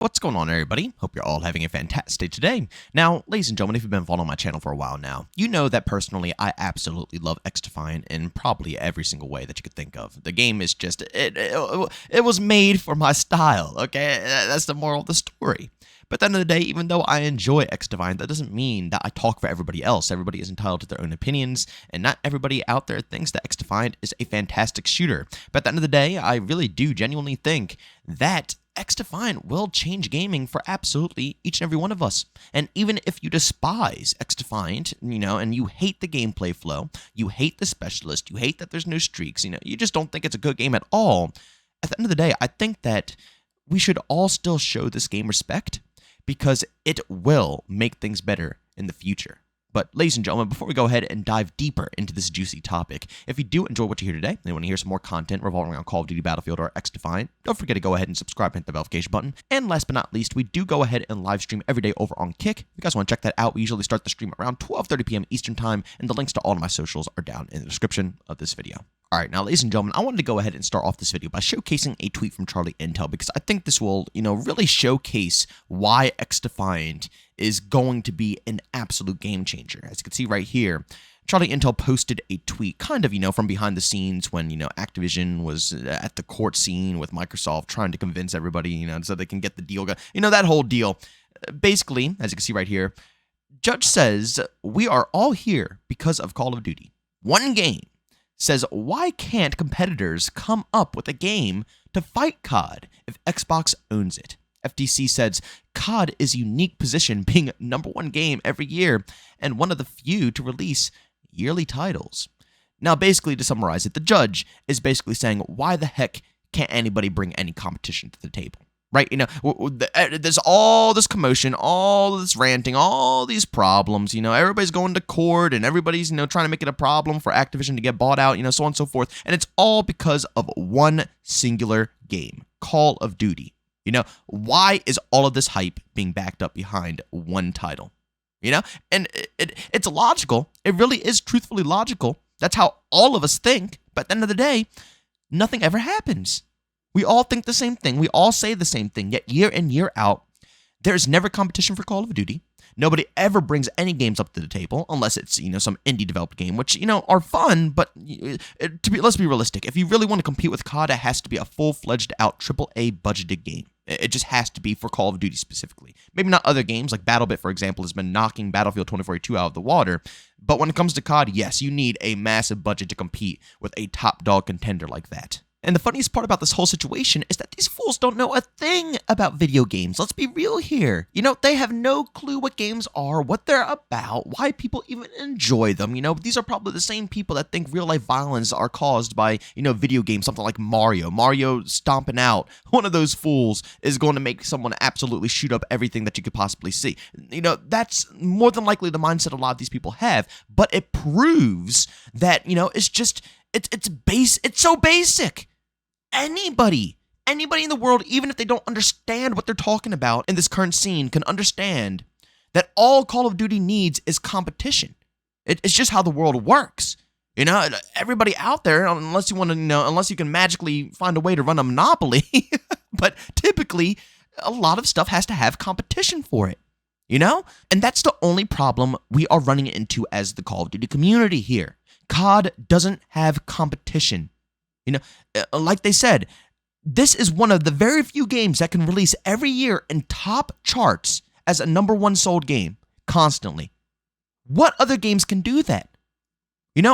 What's going on, everybody? Hope you're all having a fantastic day today. Now, ladies and gentlemen, if you've been following my channel for a while now, you know that personally I absolutely love Xdefiant in probably every single way that you could think of. The game is just, it was made for my style, okay? That's the moral of the story. But at the end of the day, even though I enjoy Xdefiant, that doesn't mean that I talk for everybody else. Everybody is entitled to their own opinions, and not everybody out there thinks that Xdefiant is a fantastic shooter. But at the end of the day, I really do genuinely think that Xdefiant will change gaming for absolutely each and every one of us. And even if you despise Xdefiant, and you hate the gameplay flow, you hate the specialist, you hate that there's no streaks, you just don't think it's a good game at all, at the end of the day, I think that we should all still show this game respect because it will make things better in the future. But ladies and gentlemen, before we go ahead and dive deeper into this juicy topic, if you do enjoy what you hear today and you want to hear some more content revolving around Call of Duty Battlefield or Xdefiant, don't forget to go ahead and subscribe and hit the notification button. And last but not least, we do go ahead and live stream every day over on Kick. If you guys want to check that out, we usually start the stream around 12:30 p.m. Eastern Time, and the links to all of my socials are down in the description of this video. All right, now, ladies and gentlemen, I wanted to go ahead and start off this video by showcasing a tweet from Charlie Intel because I think this will, really showcase why Xdefiant is going to be an absolute game changer. As you can see right here, Charlie Intel posted a tweet kind of, from behind the scenes when, Activision was at the court scene with Microsoft trying to convince everybody, so they can get the deal. That whole deal. Basically, as you can see right here, Judge says, "We are all here because of Call of Duty. One game. Says, why can't competitors come up with a game to fight COD if Xbox owns it? FTC says, COD is a unique position being #1 game every year and one of the few to release yearly titles." Now, basically, to summarize it, the judge is basically saying, why the heck can't anybody bring any competition to the table? Right? There's all this commotion, all this ranting, all these problems, everybody's going to court and everybody's, trying to make it a problem for Activision to get bought out, so on and so forth. And it's all because of one singular game, Call of Duty. Why is all of this hype being backed up behind one title? And it's logical. It really is truthfully logical. That's how all of us think. But at the end of the day, nothing ever happens. We all think the same thing. We all say the same thing. Yet year in, year out, there's never competition for Call of Duty. Nobody ever brings any games up to the table unless it's, some indie developed game, which, are fun. But let's be realistic. If you really want to compete with COD, it has to be a full-fledged out AAA budgeted game. It just has to be for Call of Duty specifically. Maybe not other games, like BattleBit, for example, has been knocking Battlefield 2042 out of the water. But when it comes to COD, yes, you need a massive budget to compete with a top dog contender like that. And the funniest part about this whole situation is that these fools don't know a thing about video games. Let's be real here. They have no clue what games are, what they're about, why people even enjoy them. These are probably the same people that think real-life violence are caused by, video games, something like Mario. Mario stomping out. One of those fools is going to make someone absolutely shoot up everything that you could possibly see. That's more than likely the mindset a lot of these people have, but it proves that, it's just, it's so basic. Anybody in the world, even if they don't understand what they're talking about in this current scene, can understand that all Call of Duty needs is competition. It's just how the world works. Everybody out there, unless you want to, unless you can magically find a way to run a monopoly, but typically a lot of stuff has to have competition for it. And that's the only problem we are running into as the Call of Duty community here. COD doesn't have competition. Like they said, this is one of the very few games that can release every year in top charts as a #1 sold game constantly. What other games can do that?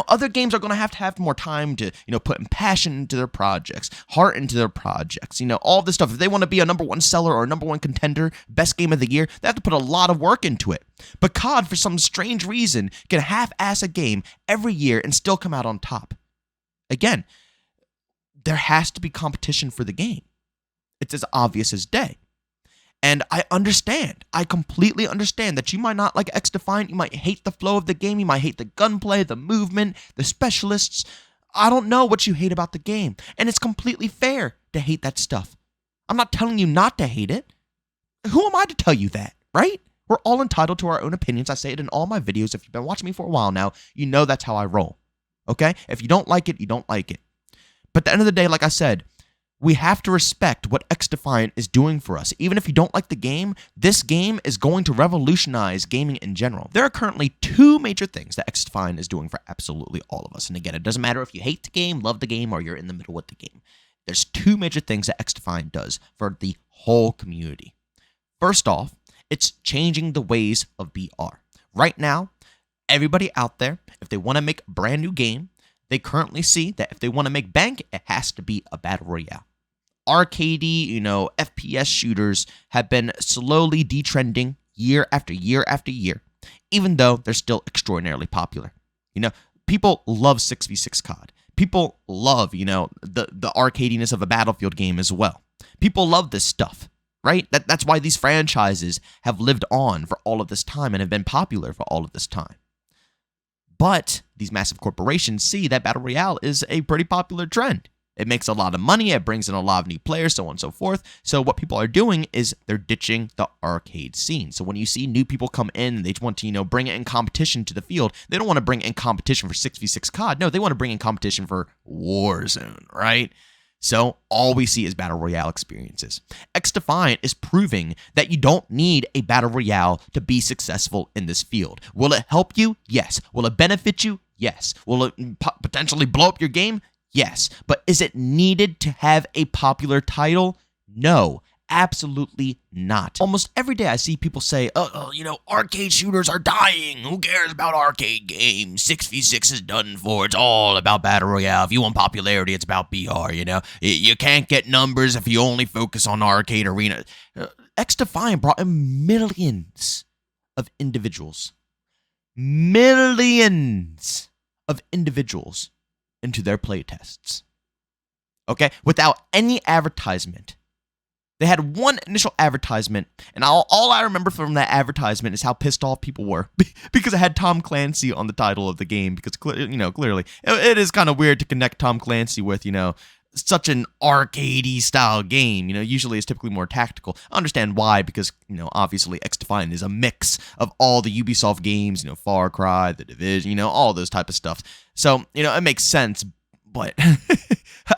Other games are going to have more time to, put in passion into their projects, heart into their projects, all this stuff. If they want to be a #1 seller or a #1 contender, best game of the year, they have to put a lot of work into it. But COD, for some strange reason, can half-ass a game every year and still come out on top. Again, there has to be competition for the game. It's as obvious as day. And I understand. I completely understand that you might not like Xdefiant. You might hate the flow of the game. You might hate the gunplay, the movement, the specialists. I don't know what you hate about the game. And it's completely fair to hate that stuff. I'm not telling you not to hate it. Who am I to tell you that, right? We're all entitled to our own opinions. I say it in all my videos. If you've been watching me for a while now, you know that's how I roll. Okay? If you don't like it, you don't like it. But at the end of the day, like I said, We have to respect what Xdefiant is doing for us. Even if you don't like the game, this game is going to revolutionize gaming in general. There are currently two major things that Xdefiant is doing for absolutely all of us. And again, it doesn't matter if you hate the game, love the game, or you're in the middle with the game. There's two major things that Xdefiant does for the whole community. First off, it's changing the ways of BR. Right now, everybody out there, if they want to make a brand new game, they currently see that if they want to make bank, it has to be a battle royale. Arcadey, FPS shooters have been slowly detrending year after year after year, even though they're still extraordinarily popular. People love 6v6 COD. People love, the arcadiness of a Battlefield game as well. People love this stuff, right? That's why these franchises have lived on for all of this time and have been popular for all of this time. But these massive corporations see that Battle Royale is a pretty popular trend. It makes a lot of money, it brings in a lot of new players, so on and so forth. So what people are doing is they're ditching the arcade scene. So when you see new people come in, they want to, bring in competition to the field. They don't want to bring in competition for 6v6 COD. No, they want to bring in competition for Warzone, right? So all we see is Battle Royale experiences. Xdefiant is proving that you don't need a Battle Royale to be successful in this field. Will it help you? Yes. Will it benefit you? Yes. Will it potentially blow up your game? Yes. But is it needed to have a popular title? No. Absolutely not. Almost every day I see people say, arcade shooters are dying. Who cares about arcade games? 6v6 is done for. It's all about Battle Royale. If you want popularity, it's about BR, You can't get numbers if you only focus on arcade arena. Xdefiant brought in millions of individuals. Millions of individuals into their playtests. Okay? Without any advertisement. They had one initial advertisement, and all I remember from that advertisement is how pissed off people were because it had Tom Clancy on the title of the game. Because clearly, it is kind of weird to connect Tom Clancy with such an arcadey style game. Usually it's typically more tactical. I understand why, because obviously Xdefiant is a mix of all the Ubisoft games. Far Cry, The Division, all those type of stuff. So it makes sense, but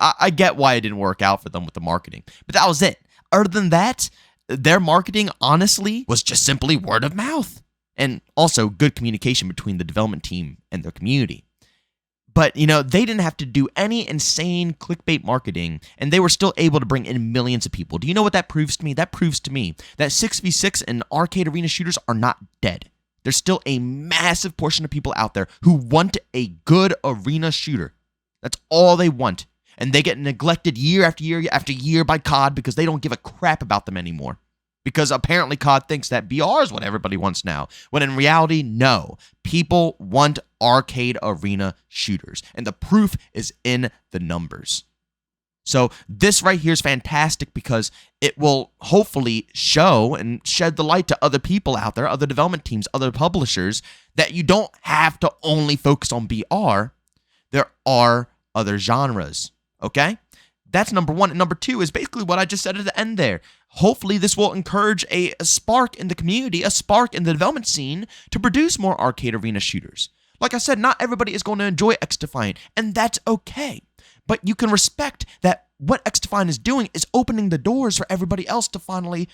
I get why it didn't work out for them with the marketing. But that was it. Other than that, their marketing, honestly, was just simply word of mouth. And also good communication between the development team and their community. But, they didn't have to do any insane clickbait marketing, and they were still able to bring in millions of people. Do you know what that proves to me? That proves to me that 6v6 and arcade arena shooters are not dead. There's still a massive portion of people out there who want a good arena shooter. That's all they want. And they get neglected year after year after year by COD because they don't give a crap about them anymore. Because apparently COD thinks that BR is what everybody wants now. When in reality, no. People want arcade arena shooters. And the proof is in the numbers. So this right here is fantastic because it will hopefully show and shed the light to other people out there, other development teams, other publishers, that you don't have to only focus on BR. There are other genres. Okay? That's number one. And number two is basically what I just said at the end there. Hopefully this will encourage a spark in the community, a spark in the development scene to produce more arcade arena shooters. Like I said, not everybody is going to enjoy Xdefiant, and that's okay. But you can respect that what Xdefiant is doing is opening the doors for everybody else to finally,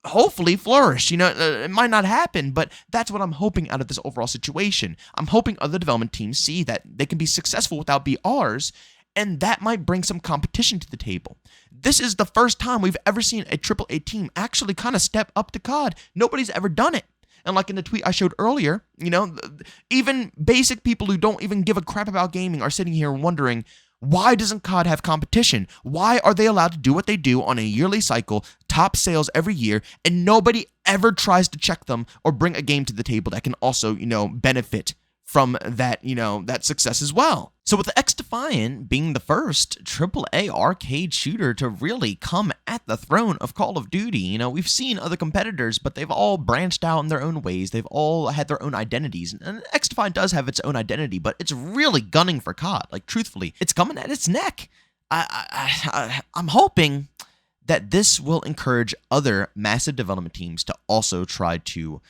hopefully, flourish. It might not happen, but that's what I'm hoping out of this overall situation. I'm hoping other development teams see that they can be successful without BRs, and that might bring some competition to the table. This is the first time we've ever seen a AAA team actually kind of step up to COD. Nobody's ever done it. And like in the tweet I showed earlier, even basic people who don't even give a crap about gaming are sitting here wondering, why doesn't COD have competition? Why are they allowed to do what they do on a yearly cycle, top sales every year, and nobody ever tries to check them or bring a game to the table that can also, benefit from that, that success as well. So with Xdefiant being the first AAA arcade shooter to really come at the throne of Call of Duty, we've seen other competitors, but they've all branched out in their own ways. They've all had their own identities. And Xdefiant does have its own identity, but it's really gunning for COD. Like, truthfully, it's coming at its neck. I'm hoping that this will encourage other massive development teams to also try to,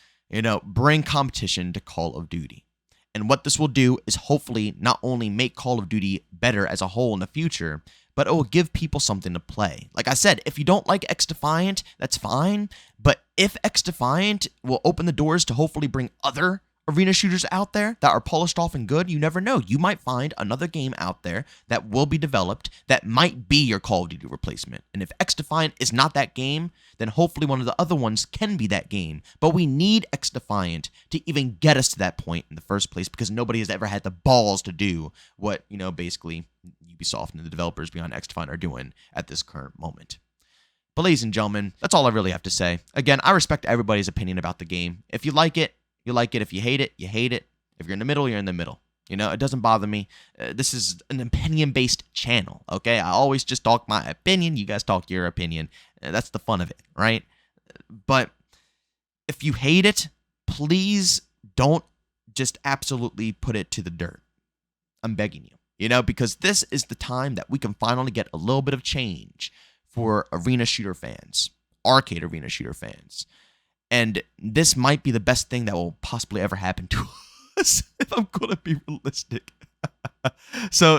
bring competition to Call of Duty. And what this will do is hopefully not only make Call of Duty better as a whole in the future, but it will give people something to play. Like I said, if you don't like Xdefiant, that's fine, but if Xdefiant will open the doors to hopefully bring other arena shooters out there that are polished off and good, you never know. You might find another game out there that will be developed that might be your Call of Duty replacement. And if Xdefiant is not that game, then hopefully one of the other ones can be that game. But we need Xdefiant to even get us to that point in the first place, because nobody has ever had the balls to do what, basically Ubisoft and the developers behind Xdefiant are doing at this current moment. But ladies and gentlemen, that's all I really have to say. Again, I respect everybody's opinion about the game. If you like it, you like it. If you hate it, you hate it. If you're in the middle, you're in the middle. It doesn't bother me. This is an opinion-based channel, okay? I always just talk my opinion. You guys talk your opinion. That's the fun of it, right? But if you hate it, please don't just absolutely put it to the dirt. I'm begging you, because this is the time that we can finally get a little bit of change for arena shooter fans, arcade arena shooter fans. And this might be the best thing that will possibly ever happen to us, if I'm going to be realistic. So,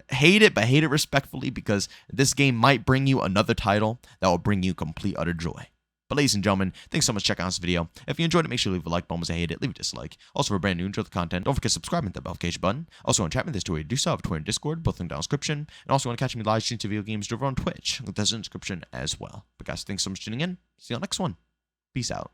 hate it, but hate it respectfully, because this game might bring you another title that will bring you complete, utter joy. But ladies and gentlemen, thanks so much for checking out this video. If you enjoyed it, make sure to leave a like button. If you hate it, leave a dislike. Also, if you're brand new, enjoy the content, don't forget to subscribe and hit that notification button. Also, want to chat with this Twitter, do so. I have Twitter and Discord, both in the description. And also, want to catch me live streams of video games over on Twitch. That's in the description as well. But guys, thanks so much for tuning in. See you on the next one. Peace out.